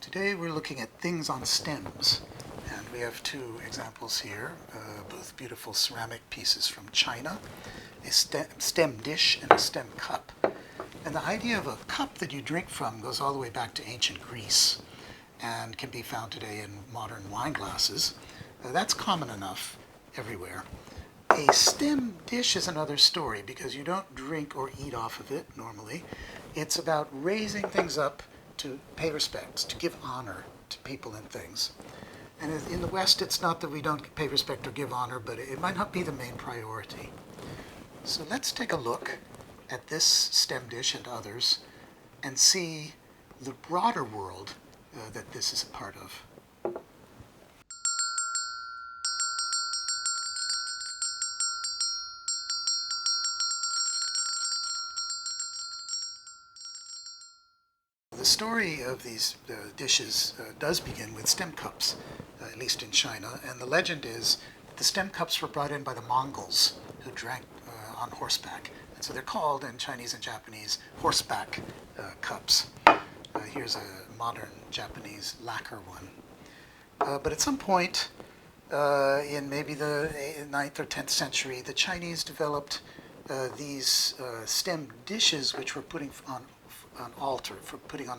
Today we're looking at things on stems, and we have two examples here, both beautiful ceramic pieces from China, a stem dish and a stem cup. And the idea of a cup that you drink from goes all the way back to ancient Greece and can be found today in modern wine glasses. That's common enough everywhere. A stem dish is another story because you don't drink or eat off of it normally. It's about raising things up to pay respects, to give honor to people and things. And in the West, it's not that we don't pay respect or give honor, but it might not be the main priority. So let's take a look at this stem dish and others and see the broader world that this is a part of. The story of these dishes does begin with stem cups, at least in China, and the legend is the stem cups were brought in by the Mongols who drank on horseback. And so they're called in Chinese and Japanese horseback cups. Here's a modern Japanese lacquer one. But at some point in maybe the 9th or 10th century, the Chinese developed these stem dishes which were putting on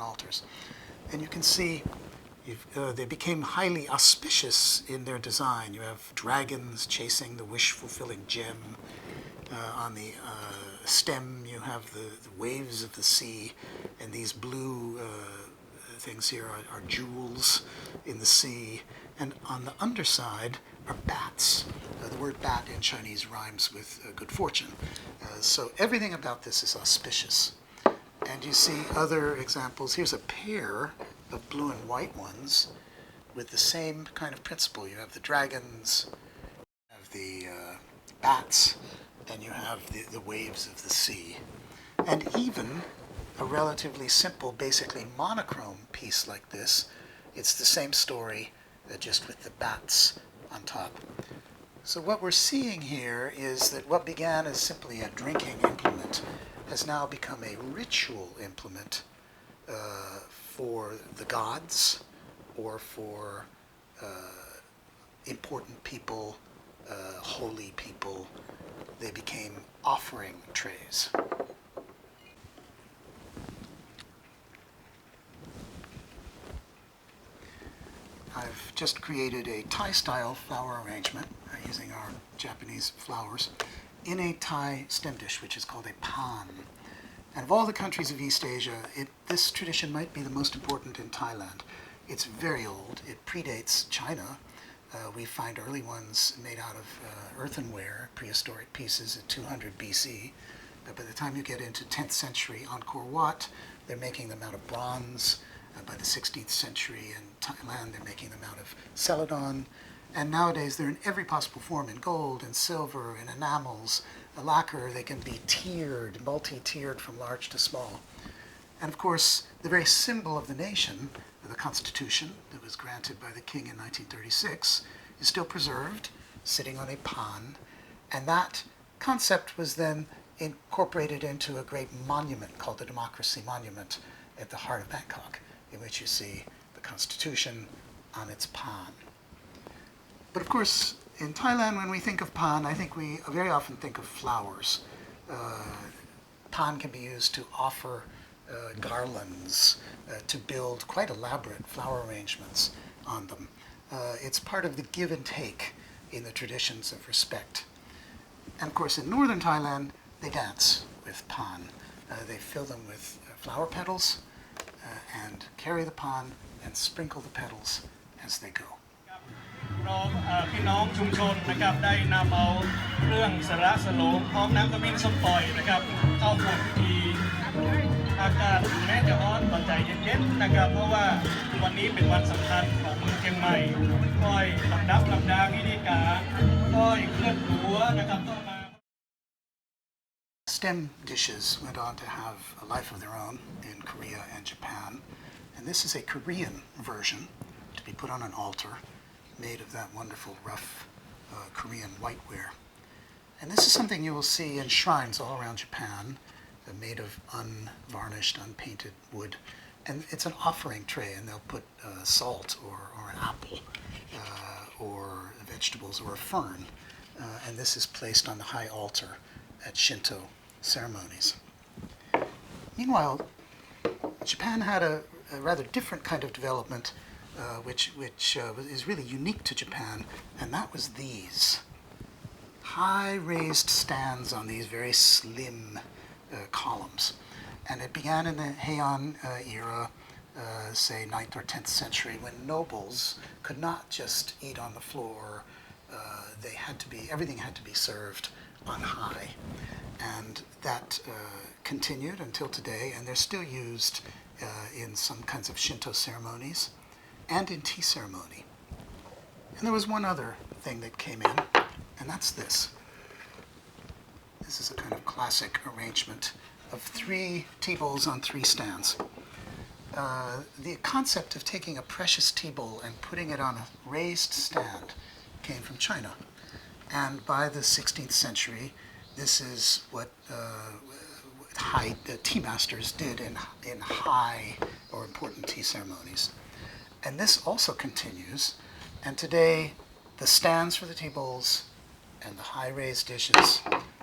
altars. And you can see they became highly auspicious in their design. You have dragons chasing the wish-fulfilling gem. On the stem, you have the waves of the sea, and these blue things here are jewels in the sea. And on the underside are bats. The word bat in Chinese rhymes with good fortune. So everything about this is auspicious. And you see other examples. Here's a pair of blue and white ones with the same kind of principle. You have the dragons, you have the bats, and you have the waves of the sea. And even a relatively simple, basically monochrome piece like this, it's the same story, just with the bats on top. So what we're seeing here is that what began as simply a drinking implement has now become a ritual implement for the gods or for important people, holy people. They became offering trays. I've just created a Thai-style flower arrangement using our Japanese flowers in a Thai stem dish, which is called a pan. And of all the countries of East Asia, this tradition might be the most important in Thailand. It's very old. It predates China. We find early ones made out of earthenware, prehistoric pieces at 200 BC. But by the time you get into 10th century Angkor Wat, they're making them out of bronze. By the 16th century in Thailand, they're making them out of celadon. And nowadays, they're in every possible form, in gold, in silver, in enamels, a lacquer. They can be tiered, multi-tiered from large to small. And of course, the very symbol of the nation, the Constitution that was granted by the king in 1936, is still preserved, sitting on a pan. And that concept was then incorporated into a great monument called the Democracy Monument at the heart of Bangkok, in which you see the Constitution on its pan. But of course, in Thailand, when we think of pan, I think we very often think of flowers. Pan can be used to offer garlands, to build quite elaborate flower arrangements on them. It's part of the give and take in the traditions of respect. And of course, in northern Thailand, they dance with pan. They fill them with flower petals and carry the pan and sprinkle the petals as they go. พี่น้องชุมชนนะครับได้นำเอาเครื่องสระสโลงพร้อมน้ำขมิ้นส้มปล่อยนะครับเข้าร่วมพิธีอากาศแม้จะร้อนแต่ใจเย็นๆนะครับเพราะว่าวันนี้เป็นวันสำคัญของเมืองเชียงใหม่ค่อยลำดับลำดาพิธีการค่อยเคลื่อนหัวนะครับต้องมา Stem dishes went on to have a life of their own in Korea and Japan, and this is a Korean version to be put on an altar, made of that wonderful rough Korean whiteware. And this is something you will see in shrines all around Japan, made of unvarnished, unpainted wood. And it's an offering tray, and they'll put salt or an apple or vegetables or a fern. And this is placed on the high altar at Shinto ceremonies. Meanwhile, Japan had a rather different kind of development, which is really unique to Japan, and that was these high raised stands on these very slim columns. And it began in the Heian era, say 9th or 10th century, when nobles could not just eat on the floor. Everything had to be served on high. And that continued until today, and they're still used in some kinds of Shinto ceremonies and in tea ceremony. And there was one other thing that came in, and that's this. This is a kind of classic arrangement of 3 tea bowls on 3 stands. The concept of taking a precious tea bowl and putting it on a raised stand came from China. And by the 16th century, this is what high tea masters did in high or important tea ceremonies. And this also continues. And today, the stands for the tea bowls and the high raised dishes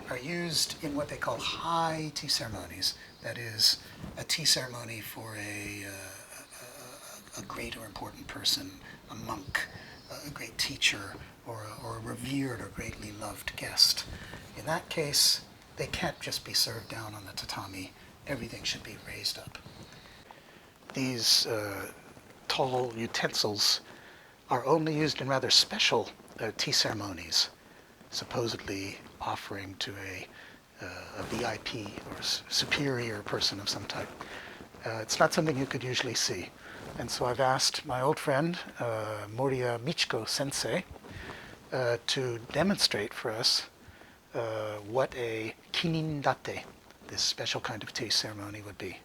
are used in what they call high tea ceremonies. That is, a tea ceremony for a great or important person, a monk, a great teacher, or a revered or greatly loved guest. In that case, they can't just be served down on the tatami. Everything should be raised up. These tall utensils are only used in rather special tea ceremonies, supposedly offering to a VIP or superior person of some type. It's not something you could usually see. And so I've asked my old friend, Moriya Michiko Sensei, to demonstrate for us what a kinindate, this special kind of tea ceremony, would be.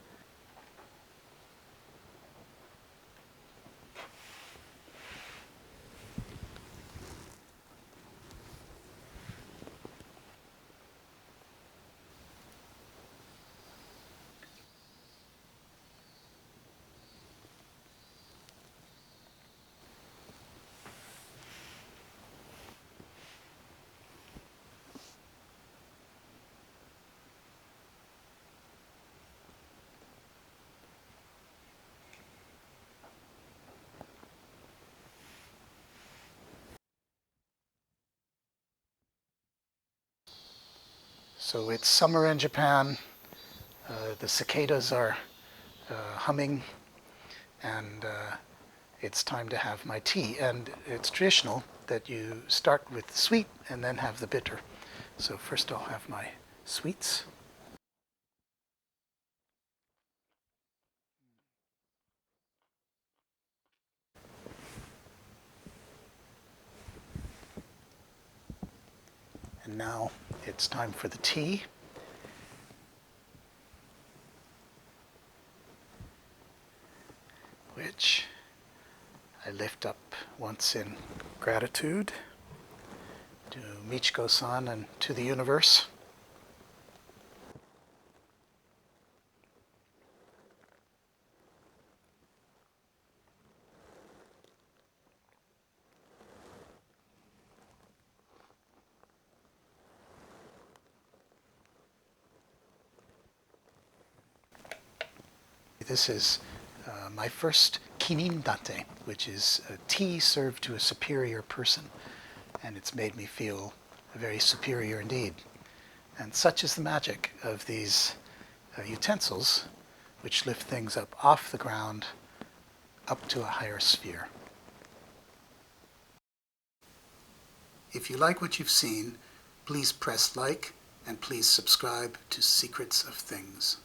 So it's summer in Japan. The cicadas are humming, and it's time to have my tea. And it's traditional that you start with the sweet and then have the bitter. So first I'll have my sweets. And now it's time for the tea. Which I lift up once in gratitude to Michiko-san and to the universe. This is my first kinindate, which is a tea served to a superior person, and it's made me feel very superior indeed. And such is the magic of these utensils, which lift things up off the ground up to a higher sphere. If you like what you've seen, please press like and please subscribe to Secrets of Things.